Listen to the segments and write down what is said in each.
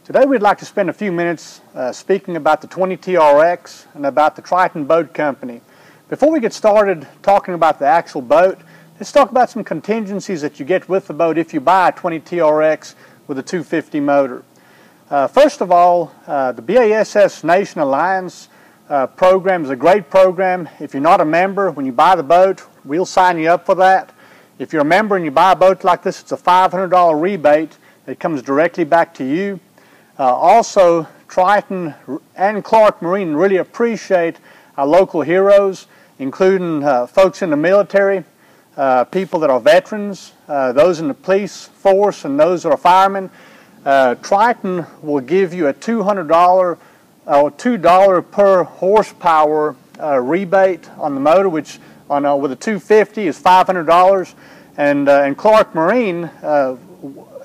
Today we'd like to spend a few minutes speaking about the 20 TrX and about the Triton Boat Company. Before we get started talking about the actual boat, let's talk about some contingencies that you get with the boat if you buy a 20 TrX with a 250 motor. First of all, the BASS Nation Alliance program is a great program. If you're not a member, when you buy the boat, we'll sign you up for that. If you're a member and you buy a boat like this, it's a $500 rebate that comes directly back to you. Also, Triton and Clark Marine really appreciate our local heroes, including folks in the military, people that are veterans, those in the police force, and those that are firemen. Triton will give you a $200 or $2 per horsepower rebate on the motor, which with a 250 is $500, and Clark Marine,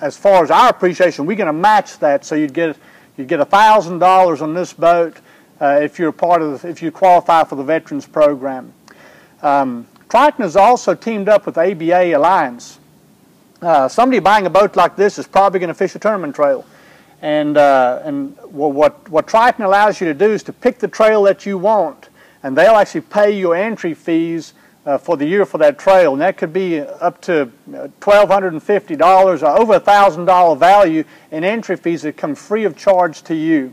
as far as our appreciation, we're going to match that, so you'd get $1,000 on this boat if you qualify for the Veterans Program. Triton has also teamed up with ABA Alliance. Somebody buying a boat like this is probably going to fish a tournament trail, and what Triton allows you to do is to pick the trail that you want, and they'll actually pay your entry fees for the year for that trail, and that could be up to $1,250 or over $1,000 value in entry fees that come free of charge to you.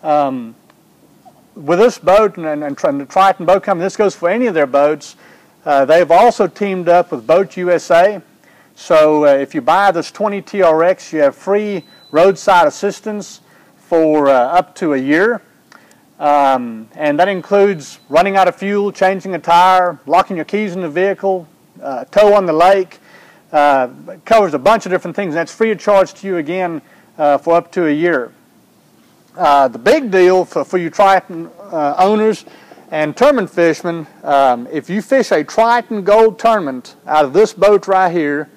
With this boat and the Triton Boat Company, this goes for any of their boats. They've also teamed up with Boat USA, so if you buy this 20 TrX, you have free roadside assistance for up to a year. And that includes running out of fuel, changing a tire, locking your keys in the vehicle, tow on the lake. It covers a bunch of different things, and that's free of charge to you again for up to a year. The big deal for you Triton owners and tournament fishermen, if you fish a Triton Gold tournament out of this boat right here,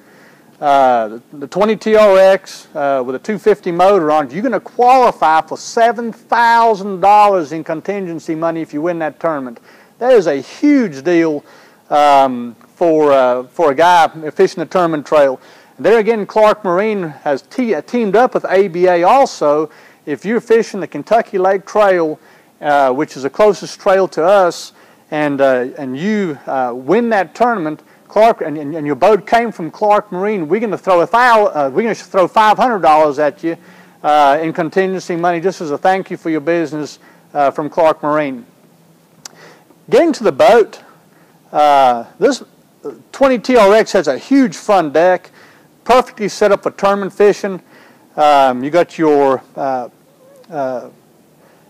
the 20 TrX with a 250 motor on it, you're going to qualify for $7,000 in contingency money if you win that tournament. That is a huge deal for a guy fishing the tournament trail. And there again, Clark Marine has teamed up with ABA also. If you're fishing the Kentucky Lake Trail, which is the closest trail to us, and you win that tournament, and your boat came from Clark Marine, we're going to throw $500 at you in contingency money, just as a thank you for your business from Clark Marine. Getting to the boat, this 20 TrX has a huge front deck, perfectly set up for tournament fishing. You got your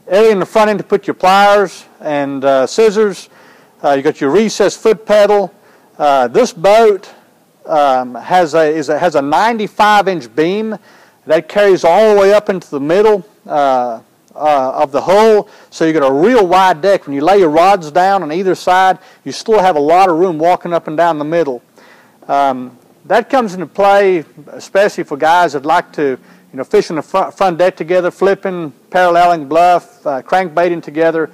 area in the front end to put your pliers and scissors. You got your recessed foot pedal. This boat has a 95-inch beam that carries all the way up into the middle of the hull, so you got a real wide deck. When you lay your rods down on either side, you still have a lot of room walking up and down the middle. That comes into play especially for guys that like to fish on the front deck together, flipping, paralleling, bluff, crankbaiting together.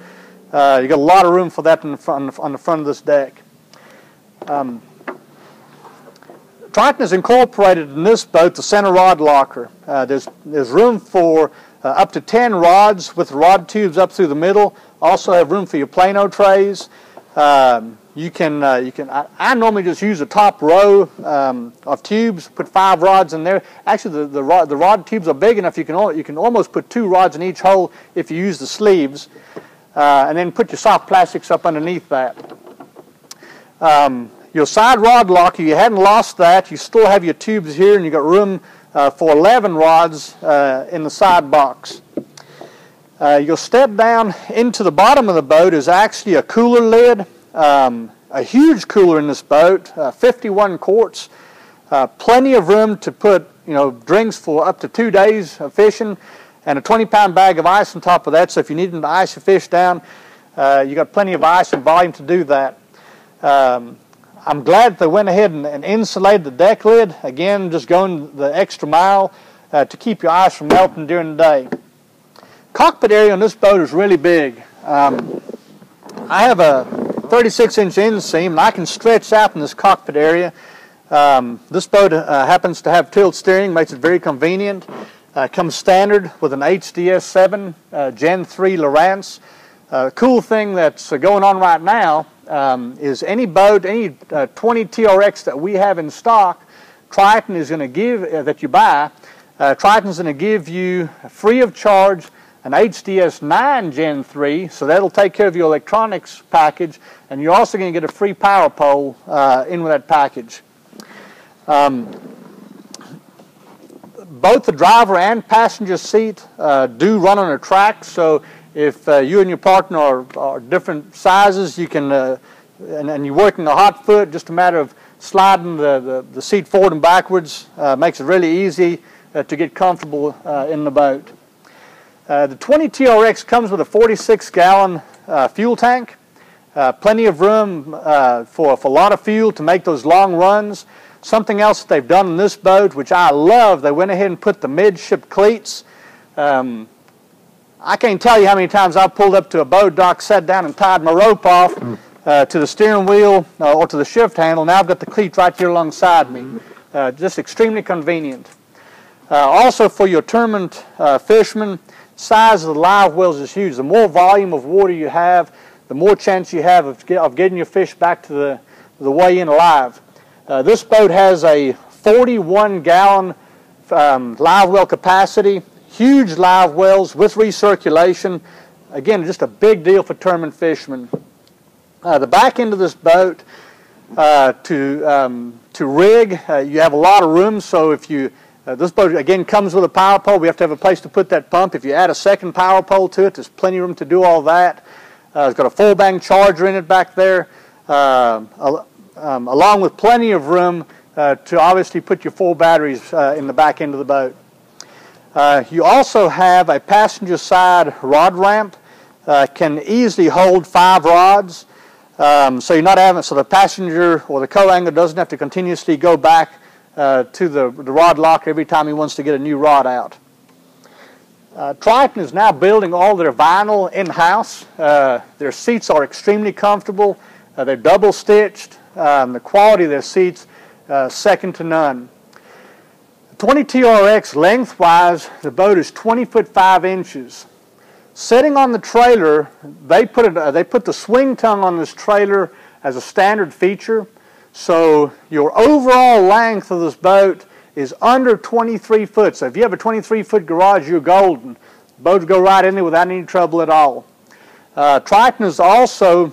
You got a lot of room for that on the front of this deck. Triton has incorporated in this boat the center rod locker. There's room for up to 10 rods with rod tubes up through the middle. Also have room for your Plano trays. I normally just use the top row of tubes, put 5 rods in there. Actually, the rod tubes are big enough you can almost put 2 rods in each hole if you use the sleeves, and then put your soft plastics up underneath that. Your side rod locker, you hadn't lost that. You still have your tubes here, and you got room for 11 rods in the side box. You'll step down into the bottom of the boat is actually a cooler lid, a huge cooler in this boat, 51 quarts, plenty of room to put drinks for up to 2 days of fishing, and a 20-pound bag of ice on top of that. So if you need to ice your fish down, you got plenty of ice and volume to do that. I'm glad they went ahead and insulated the deck lid. Again, just going the extra mile to keep your ice from melting during the day. Cockpit area on this boat is really big. I have a 36-inch inseam, and I can stretch out in this cockpit area. This boat happens to have tilt steering, makes it very convenient. Comes standard with an HDS7 Gen 3 Lowrance. Cool thing that's going on right now is any boat, any 20 TRX that we have in stock, Triton is going to give, that you buy, Triton's going to give you free of charge an HDS9 Gen 3, so that'll take care of your electronics package, and you're also going to get a free power pole in with that package. Both the driver and passenger seat do run on a track, so if you and your partner are different sizes, you can, and you're working a hot foot, just a matter of sliding the seat forward and backwards, makes it really easy to get comfortable in the boat. The 20 TRX comes with a 46-gallon fuel tank, plenty of room for a lot of fuel to make those long runs. Something else that they've done in this boat, which I love, they went ahead and put the Midship Cleats. I can't tell you how many times I've pulled up to a boat dock, sat down and tied my rope off to the steering wheel or to the shift handle. Now I've got the cleat right here alongside me. Just extremely convenient. Also for your tournament fishermen, size of the live wells is huge. The more volume of water you have, the more chance you have of getting your fish back to the weigh in alive. This boat has a 41-gallon live well capacity, huge live wells with recirculation. Again, just a big deal for tournament fishermen. The back end of this boat to rig, you have a lot of room, so if you this boat again comes with a power pole. We have to have a place to put that pump. If you add a second power pole to it, there's plenty of room to do all that. It's got a full bang charger in it back there, along with plenty of room to obviously put your 4 batteries in the back end of the boat. You also have a passenger side rod ramp. Can easily hold 5 rods, so you're not having, so the passenger or the co-angler doesn't have to continuously go back to the rod locker every time he wants to get a new rod out. Triton is now building all their vinyl in-house. Their seats are extremely comfortable. They're double stitched. The quality of their seats, second to none. The 20 TRX lengthwise, the boat is 20 foot 5 inches. Sitting on the trailer, they put the swing tongue on this trailer as a standard feature. So your overall length of this boat is under 23 foot. So if you have a 23-foot garage, you're golden. Boats go right in there without any trouble at all. Triton has also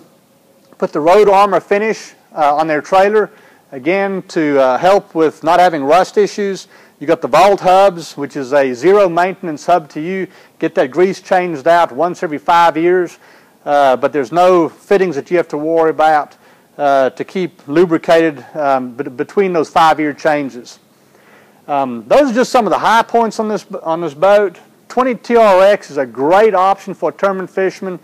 put the road armor finish on their trailer, again to help with not having rust issues. You got the vault hubs, which is a zero maintenance hub to you. Get that grease changed out once every 5 years, but there's no fittings that you have to worry about to keep lubricated between those 5-year changes. Those are just some of the high points on this boat. 20 TRX is a great option for a tournament fisherman.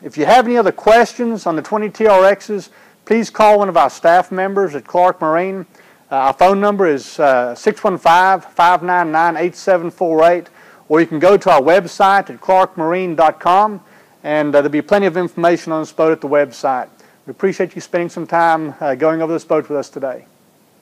If you have any other questions on the 20 TRXs, please call one of our staff members at Clark Marine. Our phone number is 615-599-8748, or you can go to our website at clarkmarine.com, and there'll be plenty of information on this boat at the website. We appreciate you spending some time going over this boat with us today.